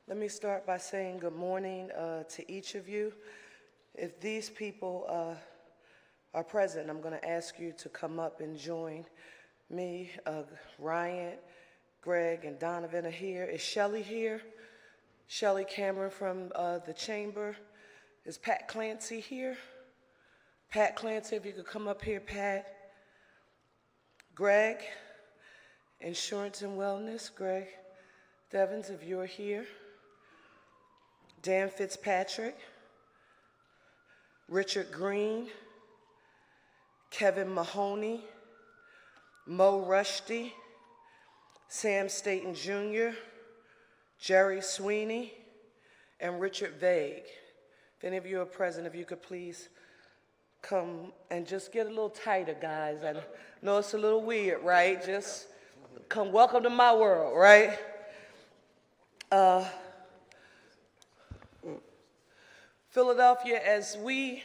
Let me start by saying good morning to each of you. If these people are present, I'm going to ask you to come up and join me. Ryan, Greg, and Donavan are here. Is Shelly here? Shelly Cameron from the chamber. Is Pat Clancy here? Pat Clancy, if you could come up here, Pat. Greg, Insurance and Wellness. Greg Devins, if you're here. Dan Fitzpatrick, Richard Green, Kevin Mahoney, Mo Rushdie, Sam Staten Jr., Jerry Sweeney, and Richard Vague. If any of you are present, if you could please come and just get a little tighter, guys. I know it's a little weird, right? Just come, welcome to my world, right? Philadelphia, as we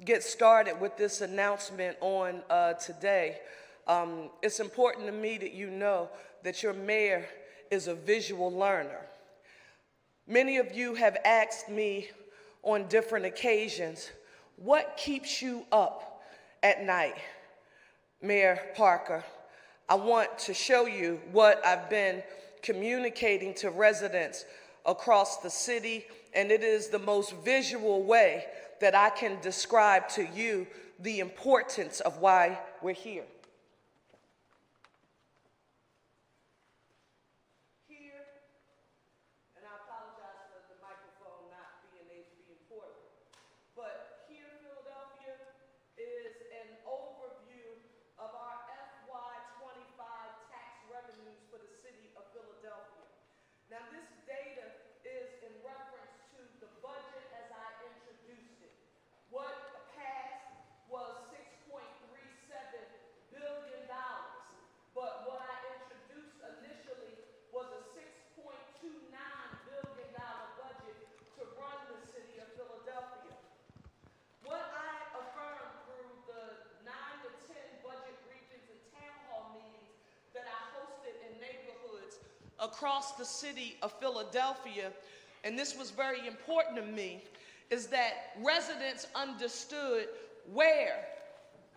get started with this announcement on today, it's important to me that you know that your mayor is a visual learner. Many of you have asked me on different occasions, what keeps you up at night, Mayor Parker? I want to show you what I've been communicating to residents across the city, and it is the most visual way that I can describe to you the importance of why we're here. Here, and I apologize for the microphone not being able to be important, but here, Philadelphia, is an overview of our FY25 tax revenues for the city of Philadelphia. Now, this data is in reference to the budget as I introduced it. What passed was $6.37 billion, but what I introduced initially was a $6.29 billion budget to run the city of Philadelphia. What I affirmed through the 9 to 10 budget briefings and town hall meetings that I hosted in neighborhoods across the city of Philadelphia, and this was very important to me, is that residents understood where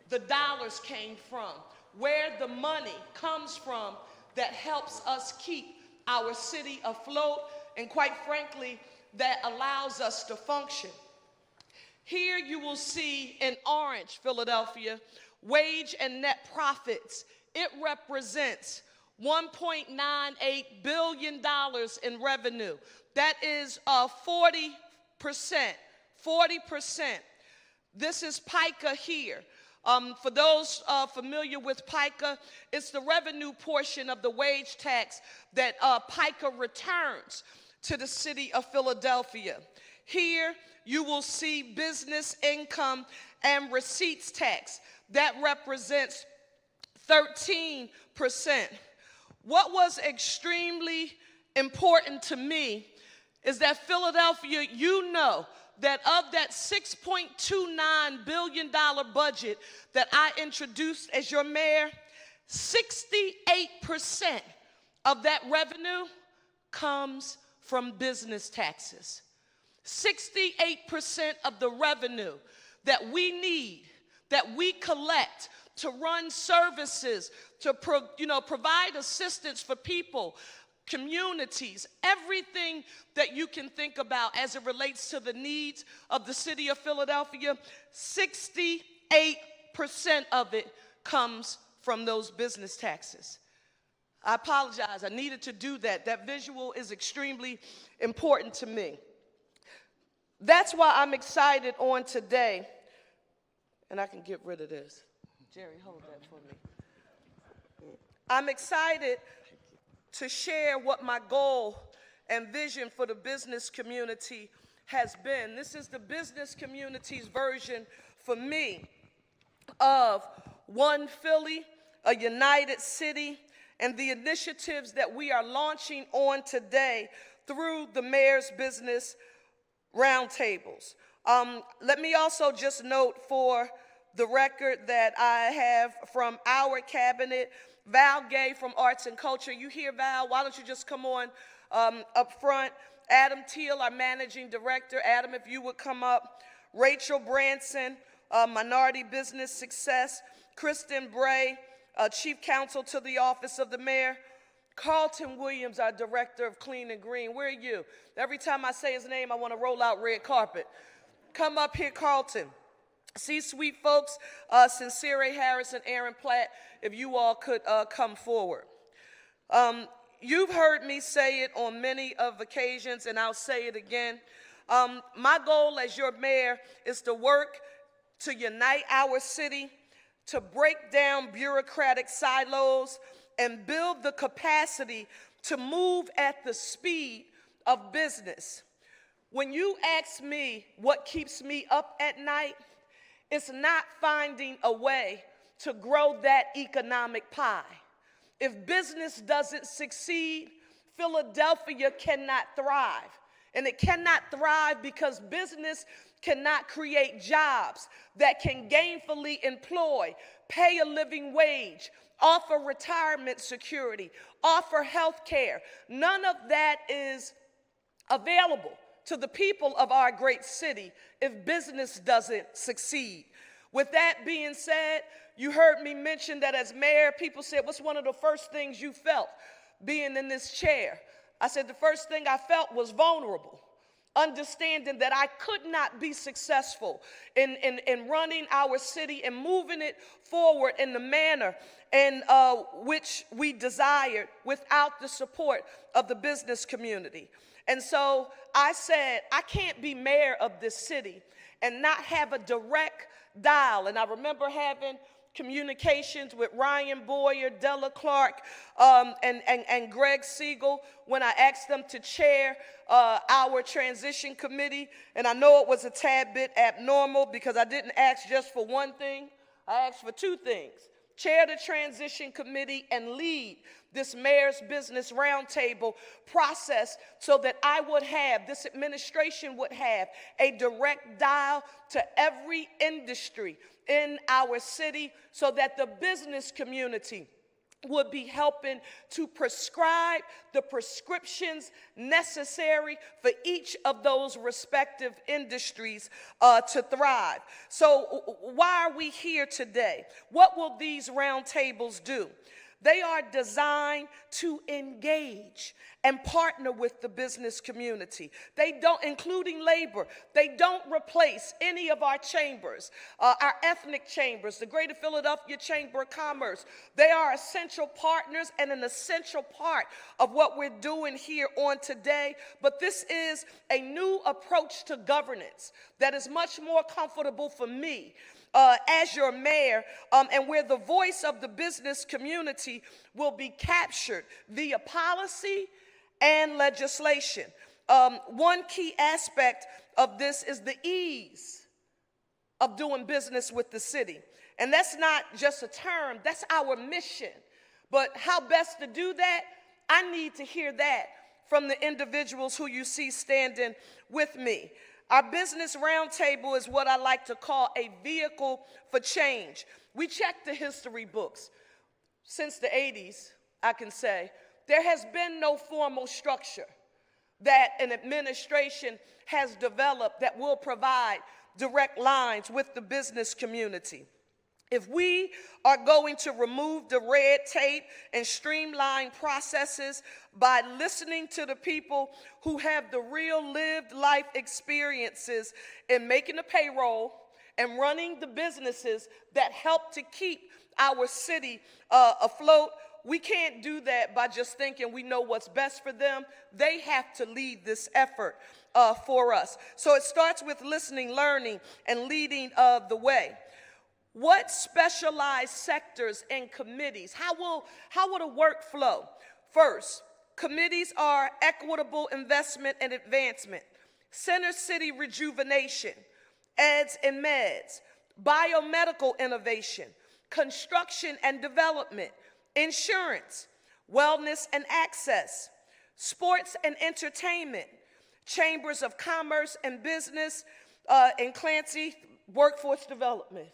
the dollars came from, where the money comes from that helps us keep our city afloat, and quite frankly, that allows us to function. Here you will see in orange, Philadelphia, wage and net profits. It represents $1.98 billion in revenue. That is 40%. 40%. This is PICA here. For those familiar with PICA, it's the revenue portion of the wage tax that PICA returns to the city of Philadelphia. Here you will see business income and receipts tax. That represents 13%. What was extremely important to me is that Philadelphia, you know that of that $6.29 billion budget that I introduced as your mayor, 68% of that revenue comes from business taxes. 68% of the revenue that we need, that we collect to run services, to provide assistance for people, communities, everything that you can think about as it relates to the needs of the city of Philadelphia, 68% of it comes from those business taxes. I apologize, I needed to do that. That visual is extremely important to me. That's why I'm excited on today, and I can get rid of this. Jerry, hold that for me. I'm excited to share what my goal and vision for the business community has been. This is the business community's version for me of One Philly, a united city, and the initiatives that we are launching on today through the Mayor's Business Roundtables. Let me also just note for the record that I have from our cabinet. Val Gay from Arts and Culture. You here, Val? Why don't you just come on up front? Adam Teal, our managing director. Adam, if you would come up. Rachel Branson, Minority Business Success. Kristen Bray, Chief Counsel to the Office of the Mayor. Carlton Williams, our Director of Clean and Green. Where are you? Every time I say his name, I want to roll out red carpet. Come up here, Carlton. C-suite folks, Sincere Harris and Aaron Platt, if you all could come forward. You've heard me say it on many of occasions, and I'll say it again. My goal as your mayor is to work to unite our city, to break down bureaucratic silos, and build the capacity to move at the speed of business. When you ask me what keeps me up at night, it's not finding a way to grow that economic pie. If business doesn't succeed, Philadelphia cannot thrive. And it cannot thrive because business cannot create jobs that can gainfully employ, pay a living wage, offer retirement security, offer health care. None of that is available to the people of our great city if business doesn't succeed. With that being said, you heard me mention that as mayor, people said, what's one of the first things you felt being in this chair? I said the first thing I felt was vulnerable, understanding that I could not be successful in running our city and moving it forward in the manner in which we desired without the support of the business community. And so I said, I can't be mayor of this city and not have a direct dial. And I remember having communications with Ryan Boyer, Della Clark, and Greg Segall when I asked them to chair our transition committee. And I know it was a tad bit abnormal because I didn't ask just for one thing. I asked for two things: chair the transition committee and lead this mayor's business roundtable process so that I would have, this administration would have, a direct dial to every industry in our city so that the business community would be helping to prescribe the prescriptions necessary for each of those respective industries to thrive. So why are we here today? What will these roundtables do? They are designed to engage and partner with the business community. They don't, including labor, they don't replace any of our chambers, our ethnic chambers, the Greater Philadelphia Chamber of Commerce. They are essential partners and an essential part of what we're doing here on today. But this is a new approach to governance that is much more comfortable for me as your mayor, and where the voice of the business community will be captured via policy and legislation. One key aspect of this is the ease of doing business with the city. And that's not just a term, that's our mission. But how best to do that? I need to hear that from the individuals who you see standing with me. Our business roundtable is what I like to call a vehicle for change. We check the history books. Since the 80s, I can say, there has been no formal structure that an administration has developed that will provide direct lines with the business community. If we are going to remove the red tape and streamline processes by listening to the people who have the real lived life experiences in making the payroll and running the businesses that help to keep our city afloat, we can't do that by just thinking we know what's best for them. They have to lead this effort for us. So it starts with listening, learning, and leading the way. What specialized sectors and committees? How will the work flow? First, committees are equitable investment and advancement, center city rejuvenation, eds and meds, biomedical innovation, construction and development, insurance, wellness and access, sports and entertainment, chambers of commerce and business, and Clancy, workforce development.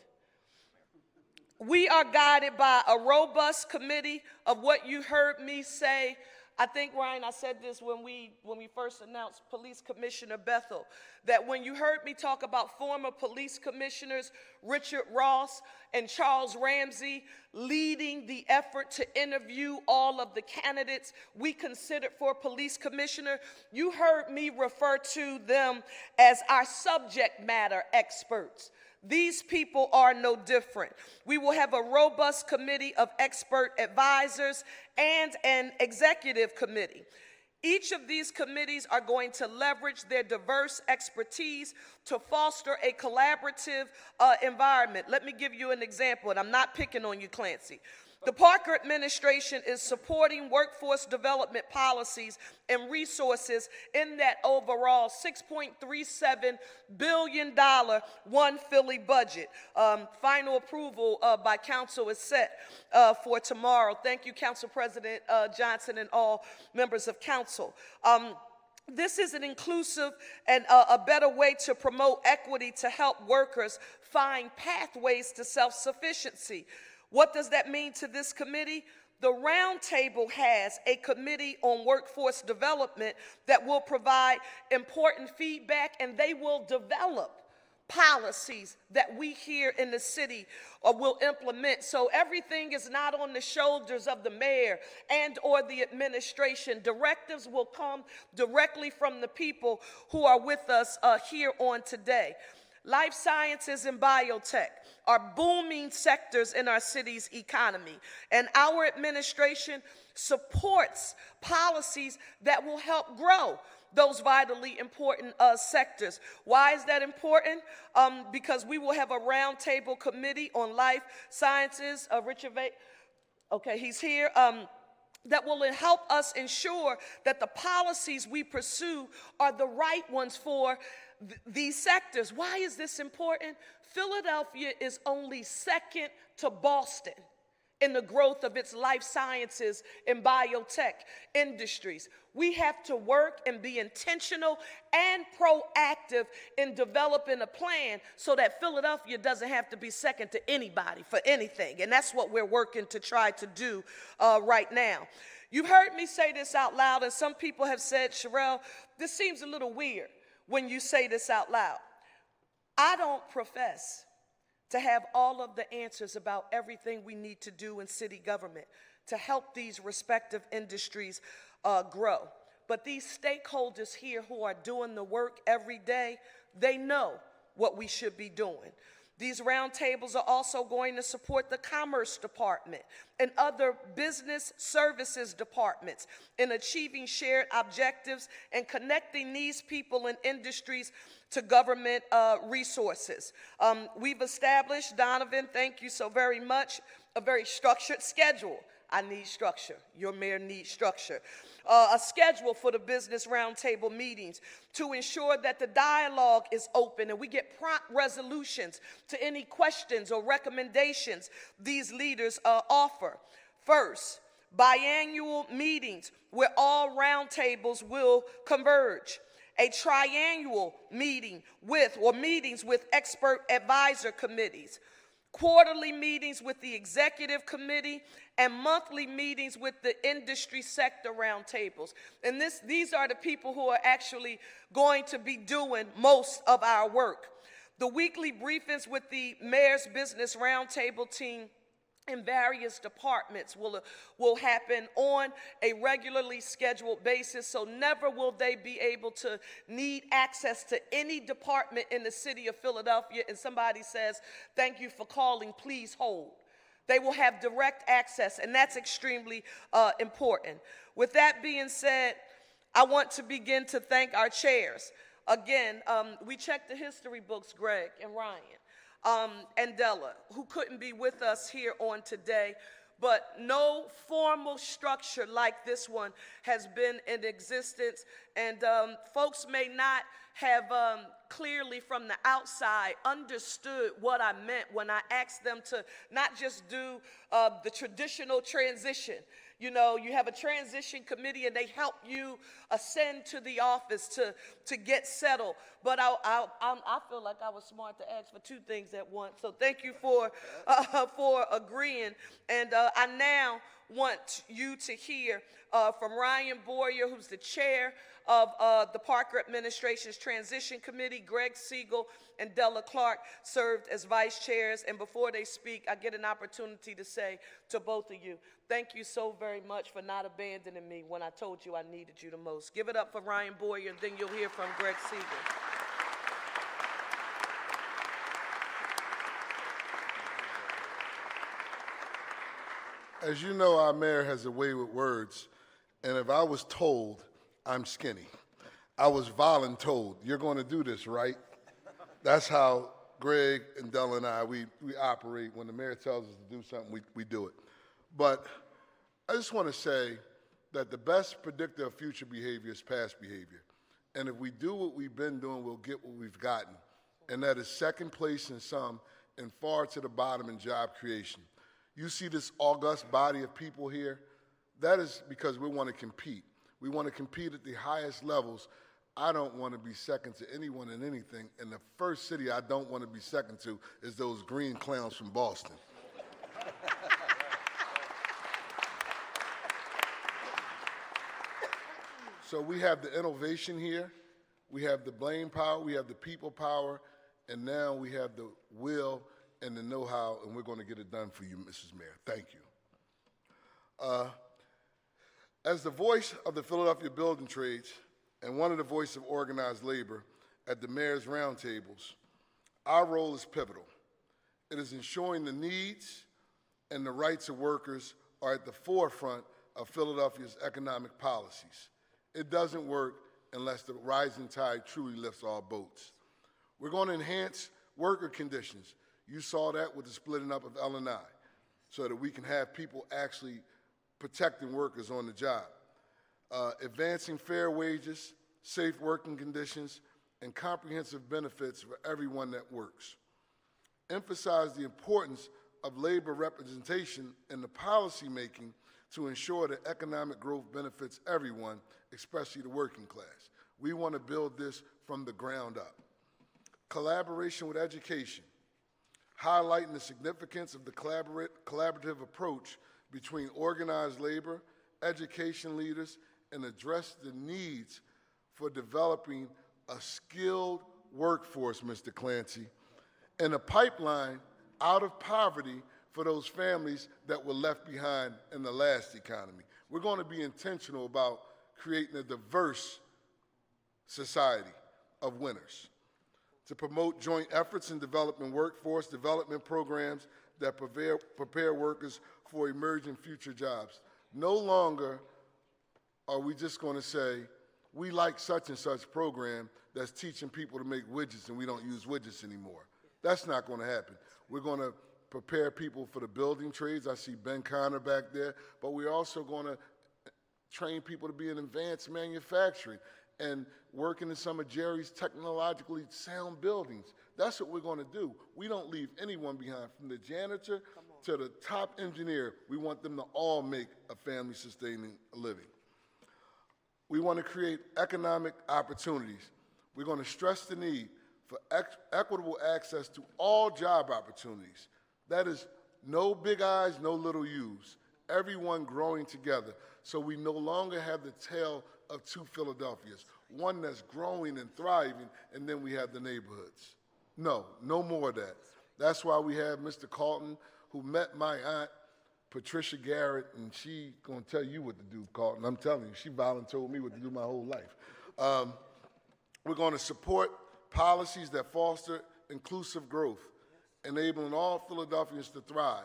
We are guided by a robust committee of what you heard me say. I think, Ryan, I said this when we first announced Police Commissioner Bethel, that when you heard me talk about former police commissioners Richard Ross and Charles Ramsey leading the effort to interview all of the candidates we considered for police commissioner, you heard me refer to them as our subject matter experts. These people are no different. We will have a robust committee of expert advisors and an executive committee. Each of these committees are going to leverage their diverse expertise to foster a collaborative environment. Let me give you an example, and I'm not picking on you, Clancy. The Parker administration is supporting workforce development policies and resources in that overall $6.37 billion One Philly budget. Final approval by council is set for tomorrow. Thank you, Council President Johnson and all members of council. This is an inclusive and a better way to promote equity to help workers find pathways to self-sufficiency. What does that mean to this committee? The Roundtable has a committee on workforce development that will provide important feedback, and they will develop policies that we here in the city will implement. So everything is not on the shoulders of the mayor and or the administration. Directives will come directly from the people who are with us here on today. Life sciences and biotech are booming sectors in our city's economy, and our administration supports policies that will help grow those vitally important sectors. Why is that important? Because we will have a roundtable committee on life sciences. Richard okay, he's here. That will help us ensure that the policies we pursue are the right ones for these sectors. Why is this important? Philadelphia is only second to Boston in the growth of its life sciences and biotech industries. We have to work and be intentional and proactive in developing a plan so that Philadelphia doesn't have to be second to anybody for anything. And that's what we're working to try to do right now. You've heard me say this out loud, and some people have said, Cherelle, this seems a little weird when you say this out loud. I don't profess to have all of the answers about everything we need to do in city government to help these respective industries grow. But these stakeholders here who are doing the work every day, they know what we should be doing. These roundtables are also going to support the Commerce Department and other business services departments in achieving shared objectives and connecting these people and industries to government resources. We've established, Donavan, thank you so very much, a very structured schedule. I need structure. Your mayor needs structure. A schedule for the business roundtable meetings to ensure that the dialogue is open and we get prompt resolutions to any questions or recommendations these leaders offer. First, biannual meetings where all roundtables will converge. A triannual meeting with or meetings with expert advisor committees. Quarterly meetings with the executive committee, and monthly meetings with the industry sector roundtables. And these are the people who are actually going to be doing most of our work. The weekly briefings with the mayor's business roundtable team in various departments will happen on a regularly scheduled basis, so never will they be able to need access to any department in the city of Philadelphia and somebody says, thank you for calling, please hold. They will have direct access, and that's extremely important. With that being said, I want to begin to thank our chairs. Again, we checked the history books, Greg and Ryan. And Della, who couldn't be with us here on today, but no formal structure like this one has been in existence, and folks may not have clearly from the outside understood what I meant when I asked them to not just do the traditional transition. You know, you have a transition committee and they help you ascend to the office to get settled. But I feel like I was smart to ask for two things at once. So thank you for agreeing. And I now want you to hear from Ryan Boyer, who's the chair of the Parker Administration's Transition Committee. Greg Segall and Della Clark served as vice chairs, and before they speak, I get an opportunity to say to both of you, thank you so very much for not abandoning me when I told you I needed you the most. Give it up for Ryan Boyer, and then you'll hear from Greg Segall. As you know, our mayor has a way with words, and if I was told I'm skinny, I was voluntold, you're going to do this, right? That's how Greg and Della and I, we operate. When the mayor tells us to do something, we do it. But I just want to say that the best predictor of future behavior is past behavior. And if we do what we've been doing, we'll get what we've gotten. And that is second place in some and far to the bottom in job creation. You see this august body of people here? That is because we want to compete. We want to compete at the highest levels. I don't want to be second to anyone in anything. And the first city I don't want to be second to is those green clowns from Boston. So we have the innovation here, we have the blame power, we have the people power, and now we have the will and the know-how, and we're going to get it done for you, Mrs. Mayor. Thank you. As the voice of the Philadelphia building trades and one of the voices of organized labor at the mayor's roundtables, our role is pivotal. It is ensuring the needs and the rights of workers are at the forefront of Philadelphia's economic policies. It doesn't work unless the rising tide truly lifts all boats. We're going to enhance worker conditions. You saw that with the splitting up of L&I, so that we can have people actually protecting workers on the job. Advancing fair wages, safe working conditions, and comprehensive benefits for everyone that works. Emphasize the importance of labor representation in the policy making to ensure that economic growth benefits everyone, especially the working class. We want to build this from the ground up. Collaboration with education, highlighting the significance of the collaborative approach between organized labor, education leaders, and address the needs for developing a skilled workforce, Mr. Clancy, and a pipeline out of poverty for those families that were left behind in the last economy. We're going to be intentional about creating a diverse society of winners. To promote joint efforts in developing workforce development programs that prepare workers for emerging future jobs. No longer are we just going to say, we like such and such program that's teaching people to make widgets and we don't use widgets anymore. That's not going to happen. We're going to prepare people for the building trades. I see Ben Connor back there, but we're also going to train people to be in advanced manufacturing and working in some of Jerry's technologically sound buildings. That's what we're going to do. We don't leave anyone behind, from the janitor to the top engineer. We want them to all make a family-sustaining living. We want to create economic opportunities. We're going to stress the need for equitable access to all job opportunities. That is no big I's, no little U's. Everyone growing together, so we no longer have the tale of two Philadelphias, one that's growing and thriving, and then we have the neighborhoods. No more of that. That's why we have Mr. Carlton, who met my aunt, Patricia Garrett, and she gonna tell you what to do, Carlton. I'm telling you, she volunteered me what to do my whole life. We're gonna support policies that foster inclusive growth, enabling all Philadelphians to thrive.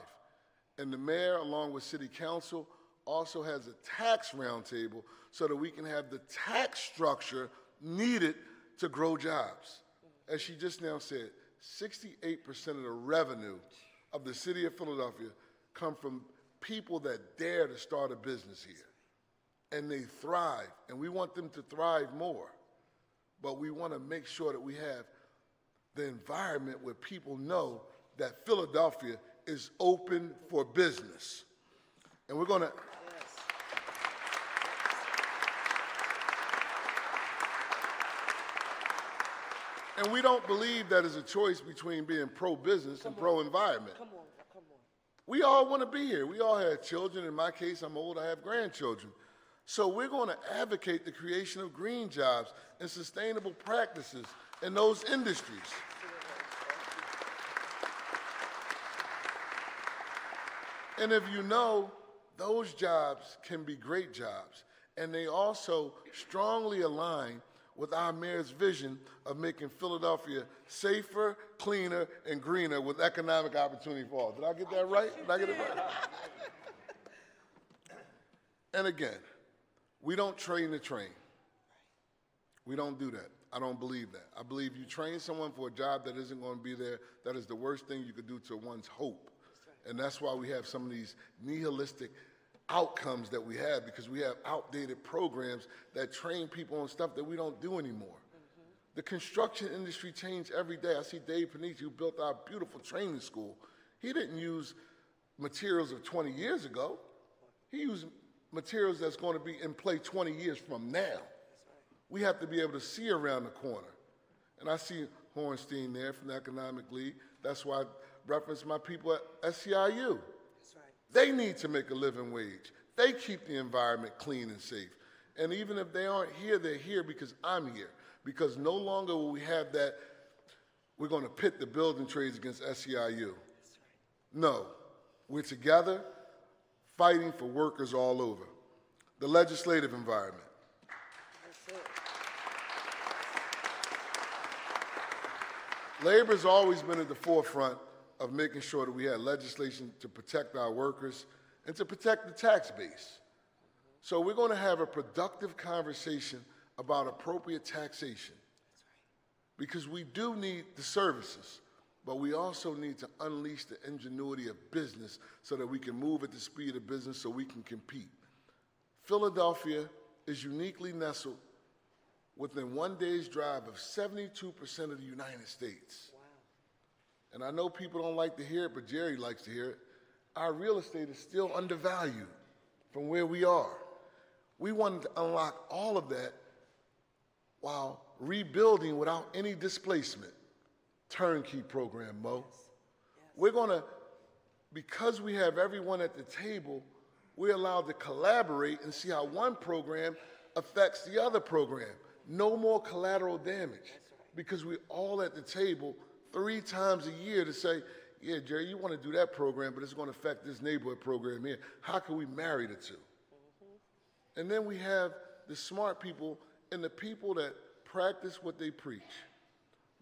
And the mayor, along with city council, also has a tax roundtable so that we can have the tax structure needed to grow jobs. As she just now said, 68% of the revenue of the city of Philadelphia come from people that dare to start a business here. And they thrive, and we want them to thrive more. But we want to make sure that we have the environment where people know that Philadelphia is open for business. And we're going to... And we don't believe that is a choice between being pro-business and pro-environment. Come on, come on. We all want to be here. We all have children. In my case, I'm old, I have grandchildren. So we're going to advocate the creation of green jobs and sustainable practices in those industries. And if you know, those jobs can be great jobs. And they also strongly align with our mayor's vision of making Philadelphia safer, cleaner, and greener with economic opportunity for all. Did I get that right? Did I get it right? And again, we don't train the train. We don't do that. I don't believe that. I believe you train someone for a job that isn't going to be there. That is the worst thing you could do to one's hope. And that's why we have some of these nihilistic outcomes that we have, because we have outdated programs that train people on stuff that we don't do anymore. The construction industry changed every day. I see Dave Panici, who built our beautiful training school. He didn't use materials of 20 years ago. He used materials that's going to be in play 20 years from now. We have to be able to see around the corner. And I see Hornstein there from the Economic League. That's why I reference my people at SCIU. They need to make a living wage. They keep the environment clean and safe. And even if they aren't here, they're here because I'm here. Because no longer will we have that, we're going to pit the building trades against SEIU. No, we're together fighting for workers all over. The legislative environment. Labor's always been at the forefront of making sure that we had legislation to protect our workers and to protect the tax base. So we're going to have a productive conversation about appropriate taxation. Because we do need the services, but we also need to unleash the ingenuity of business so that we can move at the speed of business so we can compete. Philadelphia is uniquely nestled within 1 day's drive of 72% of the United States. Wow. And I know people don't like to hear it, but Jerry likes to hear it. Our real estate is still undervalued from where we are. We wanted to unlock all of that while rebuilding without any displacement. Turnkey program, Mo. Yes. We're going to, because we have everyone at the table, we're allowed to collaborate and see how one program affects the other program. No more collateral damage, because we're all at the table 3 times a year to say, yeah, Jerry, you want to do that program, but it's going to affect this neighborhood program here. How can we marry the two? And then we have the smart people and the people that practice what they preach.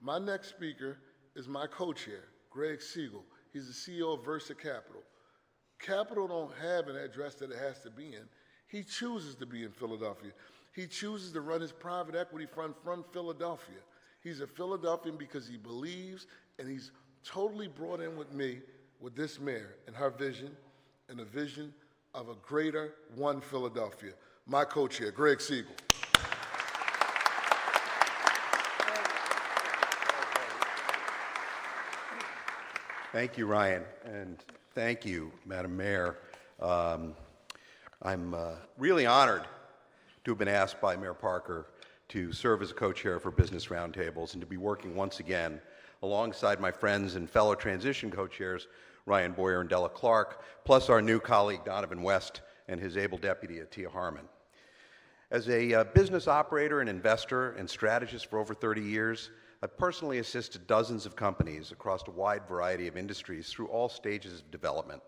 My next speaker is my co-chair, Greg Segall. He's the CEO of Versa Capital. Capital don't have an address that it has to be in. He chooses to be in Philadelphia. He chooses to run his private equity fund from Philadelphia. He's a Philadelphian because he believes, and he's totally brought in with me, with this mayor, and her vision, and a vision of a greater one Philadelphia. My co-chair, Greg Segall. Thank you, Ryan, and thank you, Madam Mayor. I'm really honored to have been asked by Mayor Parker to serve as a co-chair for Business Roundtables and to be working once again alongside my friends and fellow transition co-chairs, Ryan Boyer and Della Clark, plus our new colleague, Donavan West, and his able deputy, Atia Harmon. As a business operator and investor and strategist for over 30 years, I've personally assisted dozens of companies across a wide variety of industries through all stages of development,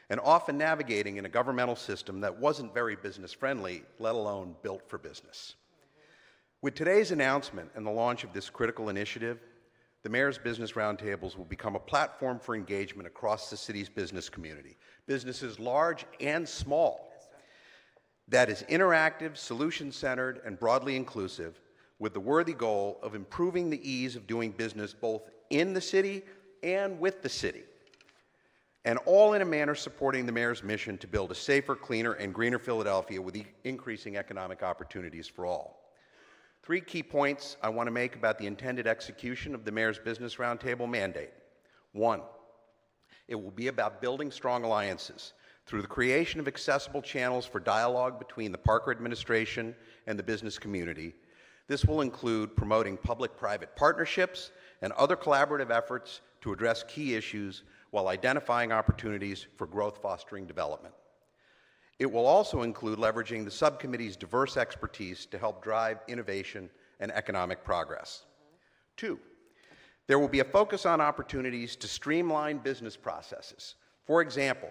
and often navigating in a governmental system that wasn't very business-friendly, let alone built for business. With today's announcement and the launch of this critical initiative, the Mayor's Business Roundtables will become a platform for engagement across the city's business community, businesses large and small, that is interactive, solution-centered, and broadly inclusive, with the worthy goal of improving the ease of doing business both in the city and with the city, and all in a manner supporting the mayor's mission to build a safer, cleaner, and greener Philadelphia with increasing economic opportunities for all. 3 key points I want to make about the intended execution of the Mayor's Business Roundtable mandate. 1, it will be about building strong alliances through the creation of accessible channels for dialogue between the Parker administration and the business community This will include promoting public-private partnerships and other collaborative efforts to address key issues while identifying opportunities for growth-fostering development. It will also include leveraging the subcommittee's diverse expertise to help drive innovation and economic progress. 2, there will be a focus on opportunities to streamline business processes. For example,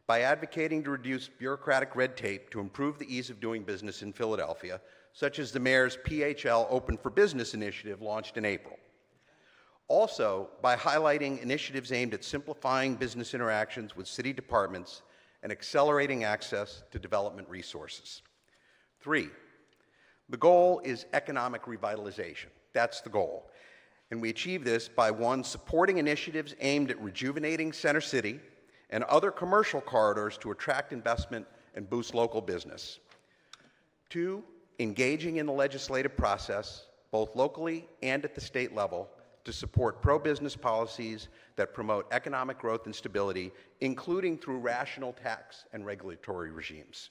by advocating to reduce bureaucratic red tape to improve the ease of doing business in Philadelphia, such as the mayor's PHL Open for Business initiative launched in April. Also, by highlighting initiatives aimed at simplifying business interactions with city departments and accelerating access to development resources. 3, the goal is economic revitalization. That's the goal. And we achieve this by 1, supporting initiatives aimed at rejuvenating Center City and other commercial corridors to attract investment and boost local business. 2, engaging in the legislative process, both locally and at the state level, to support pro-business policies that promote economic growth and stability, including through rational tax and regulatory regimes.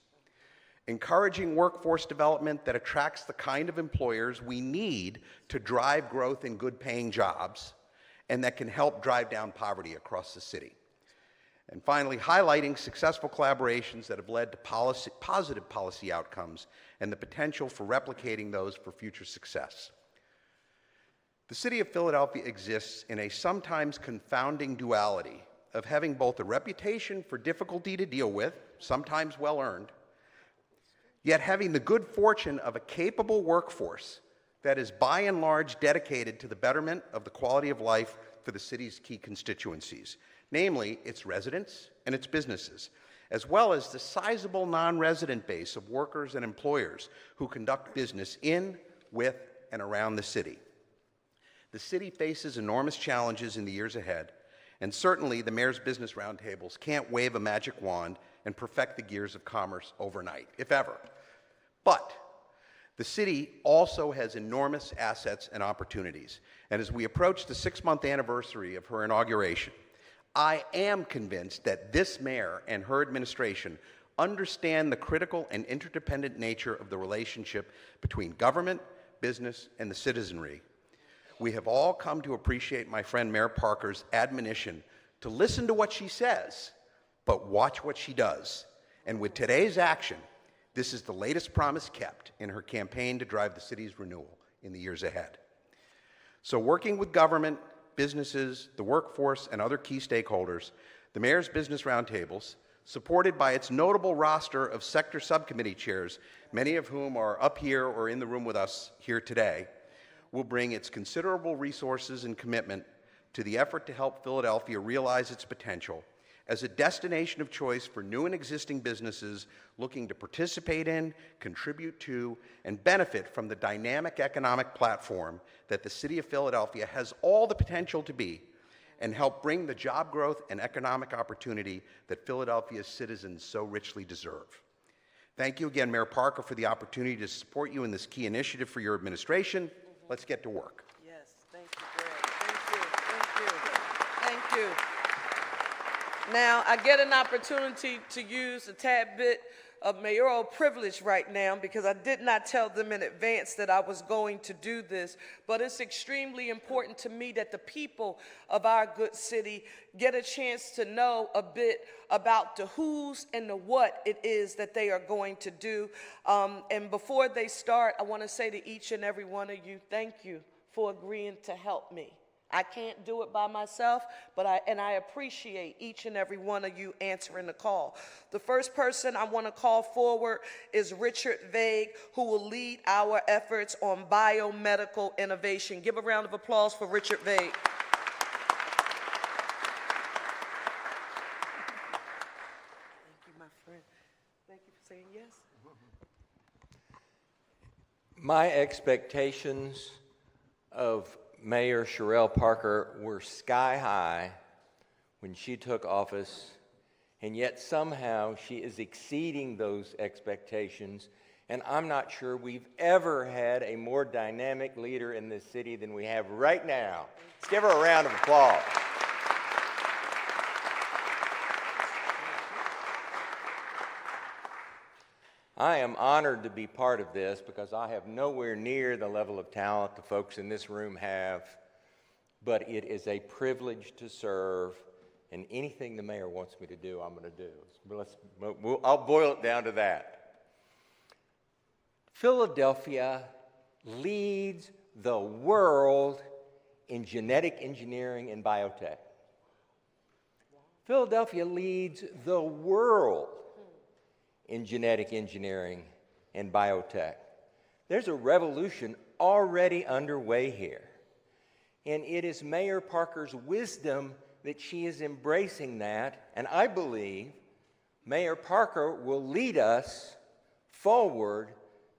Encouraging workforce development that attracts the kind of employers we need to drive growth in good-paying jobs and that can help drive down poverty across the city. And finally, highlighting successful collaborations that have led to positive policy outcomes and the potential for replicating those for future success. The city of Philadelphia exists in a sometimes confounding duality of having both a reputation for difficulty to deal with, sometimes well-earned, yet having the good fortune of a capable workforce that is by and large dedicated to the betterment of the quality of life for the city's key constituencies, namely its residents and its businesses, as well as the sizable non-resident base of workers and employers who conduct business in, with, and around the city. The city faces enormous challenges in the years ahead, and certainly the mayor's business roundtables can't wave a magic wand and perfect the gears of commerce overnight, if ever. But the city also has enormous assets and opportunities, and as we approach the 6-month anniversary of her inauguration, I am convinced that this mayor and her administration understand the critical and interdependent nature of the relationship between government, business, and the citizenry. We have all come to appreciate my friend Mayor Parker's admonition to listen to what she says, but watch what she does. And with today's action, this is the latest promise kept in her campaign to drive the city's renewal in the years ahead. So working with government, businesses, the workforce, and other key stakeholders, the Mayor's Business Roundtables, supported by its notable roster of sector subcommittee chairs, many of whom are up here or in the room with us here today, will bring its considerable resources and commitment to the effort to help Philadelphia realize its potential as a destination of choice for new and existing businesses looking to participate in, contribute to, and benefit from the dynamic economic platform that the city of Philadelphia has all the potential to be, and help bring the job growth and economic opportunity that Philadelphia's citizens so richly deserve. Thank you again, Mayor Parker, for the opportunity to support you in this key initiative for your administration. Let's get to work. Yes, thank you, Greg. Thank you. Now, I get an opportunity to use a tad bit of mayoral privilege right now because I did not tell them in advance that I was going to do this, but it's extremely important to me that the people of our good city get a chance to know a bit about the who's and the what it is that they are going to do. And before they start, I want to say to each and every one of you, thank you for agreeing to help me. I can't do it by myself, but I appreciate each and every one of you answering the call. The first person I want to call forward is Richard Vague, who will lead our efforts on biomedical innovation. Give a round of applause for Richard Vague. Thank you, my friend. Thank you for saying yes. My expectations of Mayor Cherelle Parker were sky high when she took office, and yet somehow she is exceeding those expectations, and I'm not sure we've ever had a more dynamic leader in this city than we have right now. Let's give her a round of applause. I am honored to be part of this because I have nowhere near the level of talent the folks in this room have, but it is a privilege to serve, and anything the mayor wants me to do, I'm going to do. I'll boil it down to that. Philadelphia leads the world in genetic engineering and biotech. Philadelphia leads the world in genetic engineering and biotech. There's a revolution already underway here. And it is Mayor Parker's wisdom that she is embracing that. And I believe Mayor Parker will lead us forward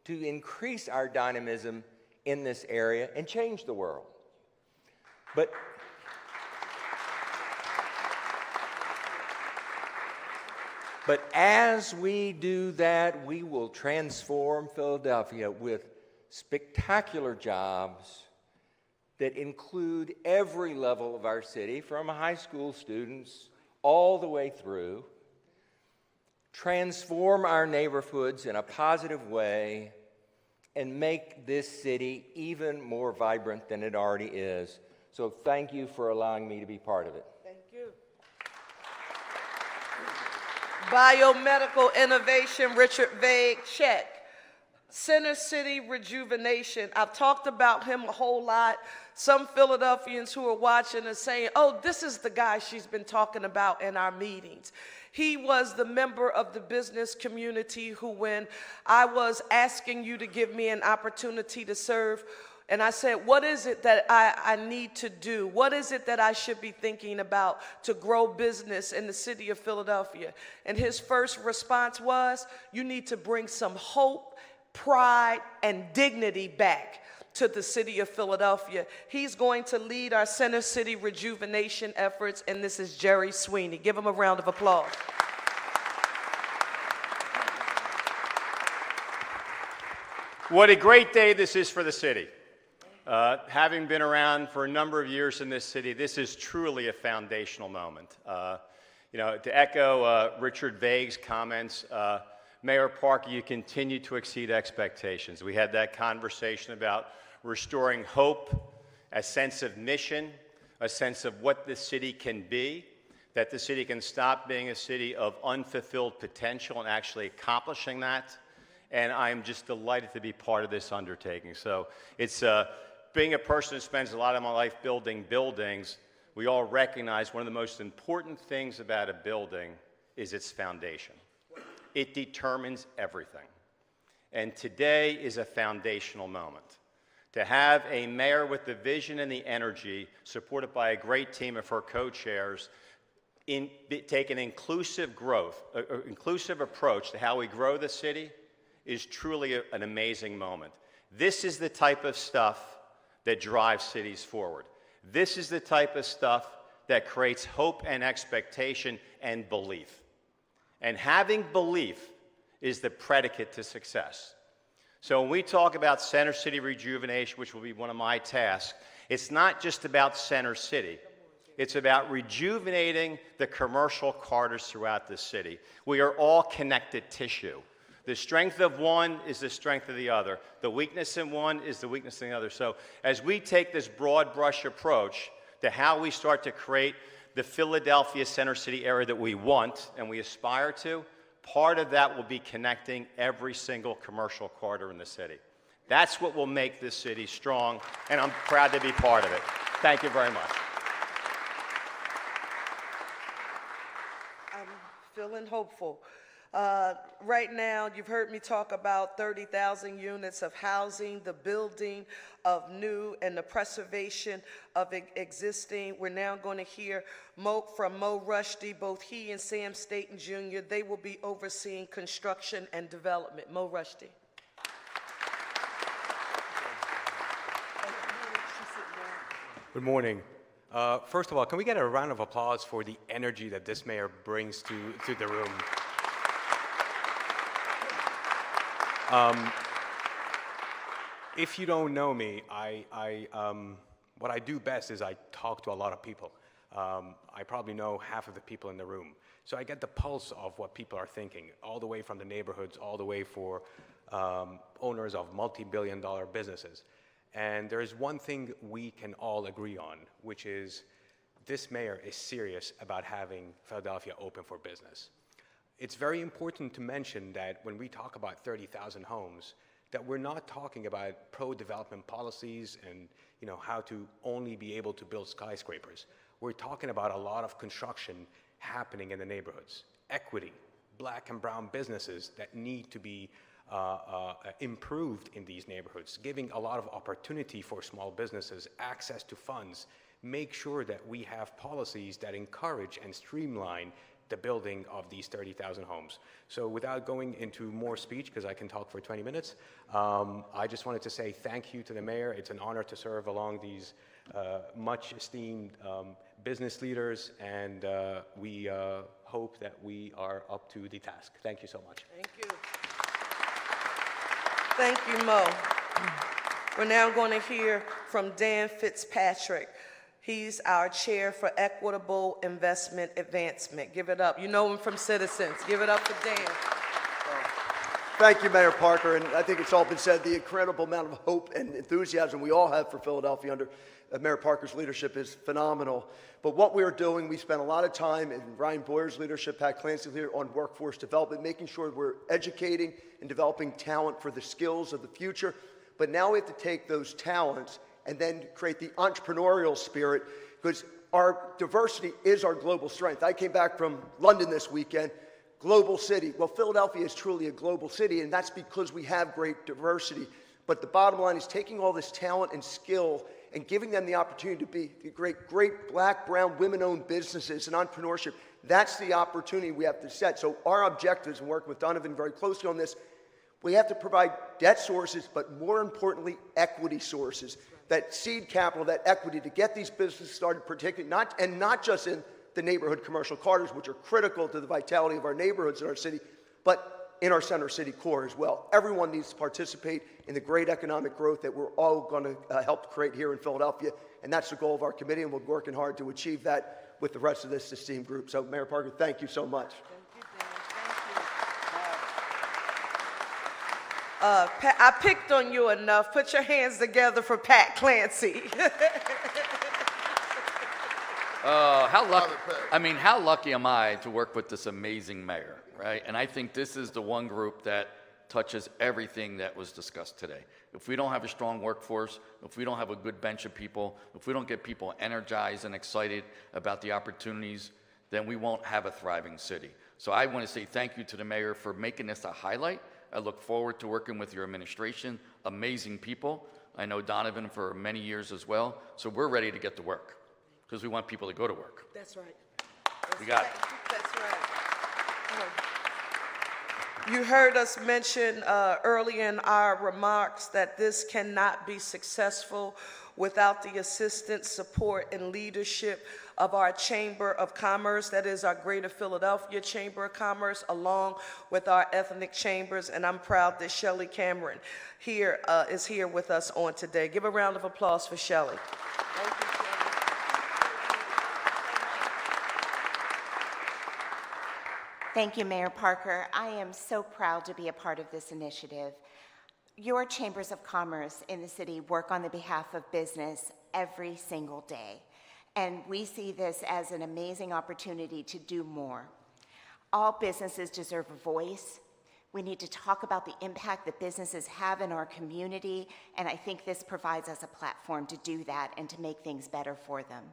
to increase our dynamism in this area and change the world. But as we do that, we will transform Philadelphia with spectacular jobs that include every level of our city, from high school students all the way through, transform our neighborhoods in a positive way, and make this city even more vibrant than it already is. So thank you for allowing me to be part of it. Thank you. Biomedical innovation, Richard Vague, check. Center City rejuvenation. I've talked about him a whole lot. Some Philadelphians who are watching are saying, oh, this is the guy she's been talking about in our meetings. He was the member of the business community who, when I was asking you to give me an opportunity to serve, and I said, what is it that I need to do? What is it that I should be thinking about to grow business in the city of Philadelphia? And his first response was, you need to bring some hope, pride, and dignity back to the city of Philadelphia. He's going to lead our Center City rejuvenation efforts, and this is Jerry Sweeney. Give him a round of applause. What a great day this is for the city. Having been around for a number of years in this city, this is truly a foundational moment. To echo Richard Vague's comments, Mayor Parker, you continue to exceed expectations. We had that conversation about restoring hope, a sense of mission, a sense of what this city can be, that the city can stop being a city of unfulfilled potential and actually accomplishing that. And I'm just delighted to be part of this undertaking. So it's being a person who spends a lot of my life building buildings, we all recognize one of the most important things about a building is its foundation. It determines everything. And today is a foundational moment. To have a mayor with the vision and the energy, supported by a great team of her co-chairs, take an inclusive approach to how we grow the city is truly an amazing moment. This is the type of stuff that drives cities forward. This is the type of stuff that creates hope and expectation and belief. And having belief is the predicate to success. So when we talk about Center City rejuvenation, which will be one of my tasks, it's not just about Center City. It's about rejuvenating the commercial corridors throughout the city. We are all connected tissue. The strength of one is the strength of the other. The weakness in one is the weakness in the other. So as we take this broad brush approach to how we start to create the Philadelphia Center City area that we want and we aspire to, part of that will be connecting every single commercial corridor in the city. That's what will make this city strong, and I'm proud to be part of it. Thank you very much. I'm feeling hopeful. Right now, you've heard me talk about 30,000 units of housing, the building of new, and the preservation of existing. We're now going to hear from Mo Rushdie. Both he and Sam Staton Jr., they will be overseeing construction and development. Mo Rushdie. Good morning. First of all, can we get a round of applause for the energy that this mayor brings to the room? If you don't know me, what I do best is I talk to a lot of people. I probably know half of the people in the room. So I get the pulse of what people are thinking, all the way from the neighborhoods, all the way for owners of multi-billion-dollar businesses. And there is one thing we can all agree on, which is this mayor is serious about having Philadelphia open for business. It's very important to mention that when we talk about 30,000 homes, that we're not talking about pro-development policies and how to only be able to build skyscrapers. We're talking about a lot of construction happening in the neighborhoods. Equity, black and brown businesses that need to be improved in these neighborhoods, giving a lot of opportunity for small businesses, access to funds, make sure that we have policies that encourage and streamline the building of these 30,000 homes. So without going into more speech, because I can talk for 20 minutes, I just wanted to say thank you to the mayor. It's an honor to serve along these much esteemed business leaders, and we hope that we are up to the task. Thank you so much. Thank you. Thank you, Mo. We're now going to hear from Dan Fitzpatrick. He's our chair for Equitable Investment Advancement. Give it up. You know him from Citizens. Give it up for Dan. Thank you, Mayor Parker, and I think it's all been said, the incredible amount of hope and enthusiasm we all have for Philadelphia under Mayor Parker's leadership is phenomenal. But what we're doing, we spent a lot of time in Ryan Boyer's leadership, Pat Clancy's leadership, on workforce development, making sure we're educating and developing talent for the skills of the future. But now we have to take those talents and then create the entrepreneurial spirit, because our diversity is our global strength. I came back from London this weekend. Global city. Well, Philadelphia is truly a global city, and that's because we have great diversity. But the bottom line is taking all this talent and skill and giving them the opportunity to be great black, brown, women-owned businesses and entrepreneurship. That's the opportunity we have to set. So our objectives, and working with Donavan very closely on this, we have to provide debt sources, but more importantly, equity sources. That seed capital, that equity to get these businesses started, particularly not just in the neighborhood commercial corridors, which are critical to the vitality of our neighborhoods in our city, but in our center city core as well. Everyone needs to participate in the great economic growth that we're all going to help create here in Philadelphia, and that's the goal of our committee, and we're working hard to achieve that with the rest of this esteemed group. So, Mayor Parker, thank you so much. Thank you, Dan. Thank you. I picked on you enough. Put your hands together for Pat Clancy. How lucky am I to work with this amazing mayor, right? And I think this is the one group that touches everything that was discussed today. If we don't have a strong workforce, if we don't have a good bench of people, if we don't get people energized and excited about the opportunities, then we won't have a thriving city. So I want to say thank you to the mayor for making this a highlight. I look forward to working with your administration, amazing people. I know Donavan for many years as well. So we're ready to get to work because we want people to go to work. That's right. We got it. That's right. You heard us mention early in our remarks that this cannot be successful without the assistance, support, and leadership of our Chamber of Commerce, that is our Greater Philadelphia Chamber of Commerce, along with our ethnic chambers, and I'm proud that Shelley Cameron is here with us on today. Give a round of applause for Shelley. Thank you, Shelley. Thank you, Mayor Parker. I am so proud to be a part of this initiative. Your chambers of commerce in the city work on the behalf of business every single day, and we see this as an amazing opportunity to do more. All businesses deserve a voice. We need to talk about the impact that businesses have in our community, and I think this provides us a platform to do that and to make things better for them.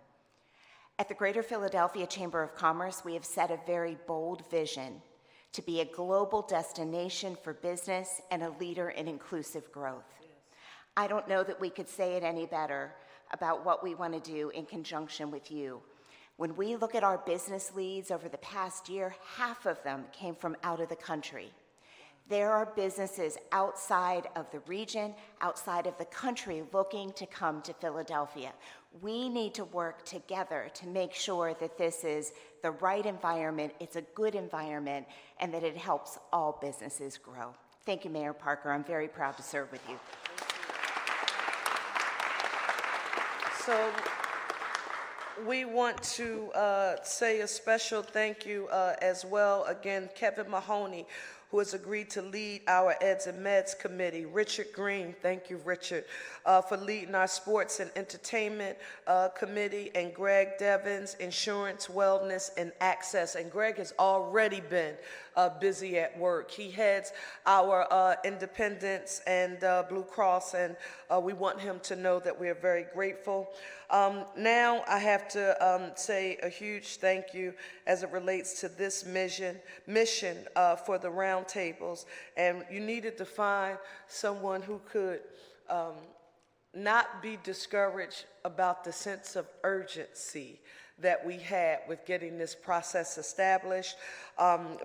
At the Greater Philadelphia Chamber of Commerce, we have set a very bold vision to be a global destination for business and a leader in inclusive growth. Yes. I don't know that we could say it any better about what we want to do in conjunction with you. When we look at our business leads over the past year, half of them came from out of the country. There are businesses outside of the region, outside of the country, looking to come to Philadelphia. We need to work together to make sure that this is the right environment, it's a good environment, and that it helps all businesses grow. Thank you, Mayor Parker. I'm very proud to serve with you. So We want to say a special thank you as well. Again, Kevin Mahoney, who has agreed to lead our Eds and Meds Committee. Richard Green, thank you, Richard, for leading our Sports and Entertainment Committee. And Greg Devins, Insurance, Wellness, and Access. And Greg has already been busy at work. He heads our Independence and Blue Cross, and we want him to know that we are very grateful. Now I have to say a huge thank you as it relates to this mission for the Roundtables. And you needed to find someone who could not be discouraged about the sense of urgency that we had with getting this process established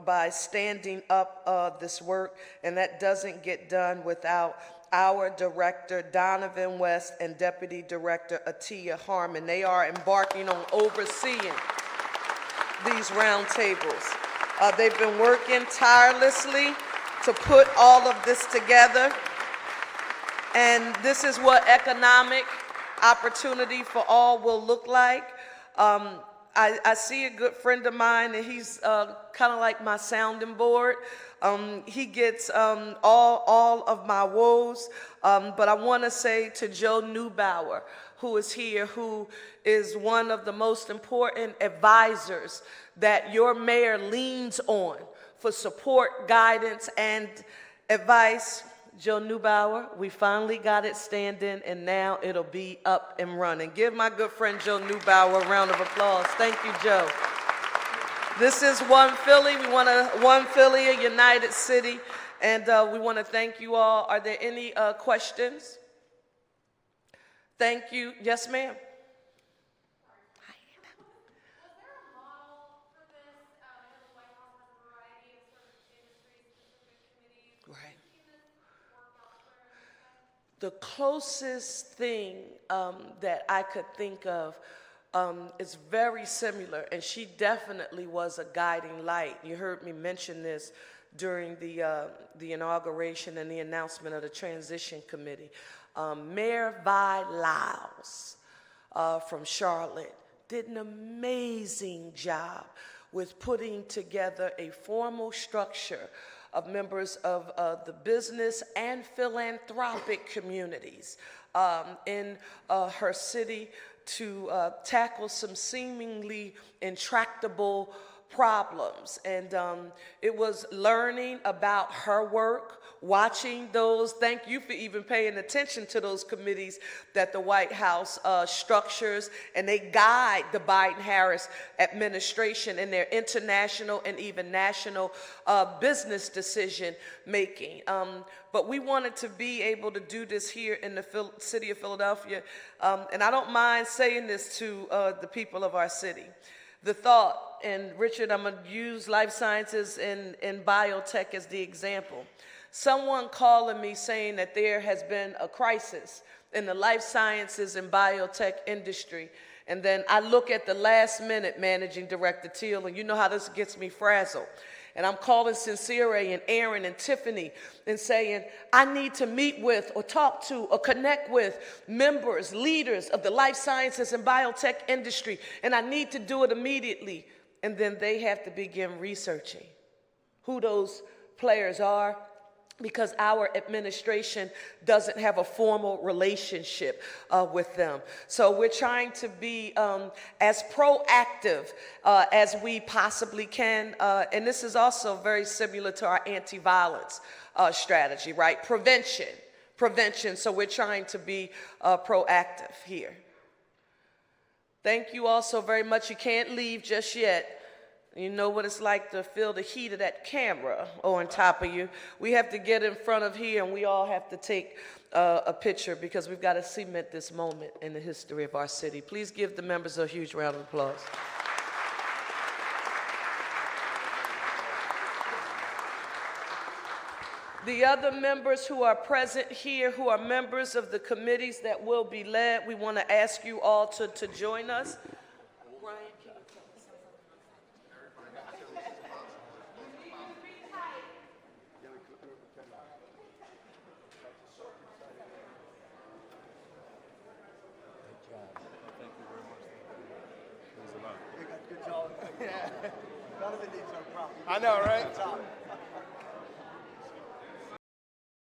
by standing up this work, and that doesn't get done without our director, Donavan West, and Deputy Director, Atia Harmon. They are embarking on overseeing these roundtables. They've been working tirelessly to put all of this together, and this is what economic opportunity for all will look like. I see a good friend of mine, and he's kind of like my sounding board. He gets all of my woes, but I want to say to Joe Neubauer, who is here, who is one of the most important advisors that your mayor leans on for support, guidance, and advice. Joe Neubauer, we finally got it standing, and now it'll be up and running. Give my good friend Joe Neubauer a round of applause. Thank you, Joe. This is One Philly. We want One Philly, a united city, and we want to thank you all. Are there any questions? Thank you. Yes, ma'am. Right. The closest thing that I could think of is very similar, and she definitely was a guiding light. You heard me mention this during the inauguration and the announcement of the transition committee. Mayor Vi Lyles from Charlotte did an amazing job with putting together a formal structure of members of the business and philanthropic communities in her city to tackle some seemingly intractable problems. And it was learning about her work, watching those, thank you for even paying attention to those committees that the White House structures, and they guide the Biden-Harris administration in their international and even national business decision making. But we wanted to be able to do this here in the city of Philadelphia, and I don't mind saying this to the people of our city. The thought, and Richard, I'm going to use life sciences and biotech as the example. Someone calling me saying that there has been a crisis in the life sciences and biotech industry. And then I look at the last minute managing director Teal, and you know how this gets me frazzled. And I'm calling Sincere and Aaron and Tiffany and saying, I need to meet with or talk to or connect with members, leaders of the life sciences and biotech industry, and I need to do it immediately. And then they have to begin researching who those players are, because our administration doesn't have a formal relationship with them. So we're trying to be as proactive as we possibly can. And this is also very similar to our anti-violence strategy, right? Prevention. So we're trying to be proactive here. Thank you all so very much. You can't leave just yet. You know what it's like to feel the heat of that camera on top of you. We have to get in front of here, and we all have to take a picture because we've got to cement this moment in the history of our city. Please give the members a huge round of applause. The other members who are present here, who are members of the committees that will be led, we want to ask you all to join us. Donovan needs no problem. I know, right?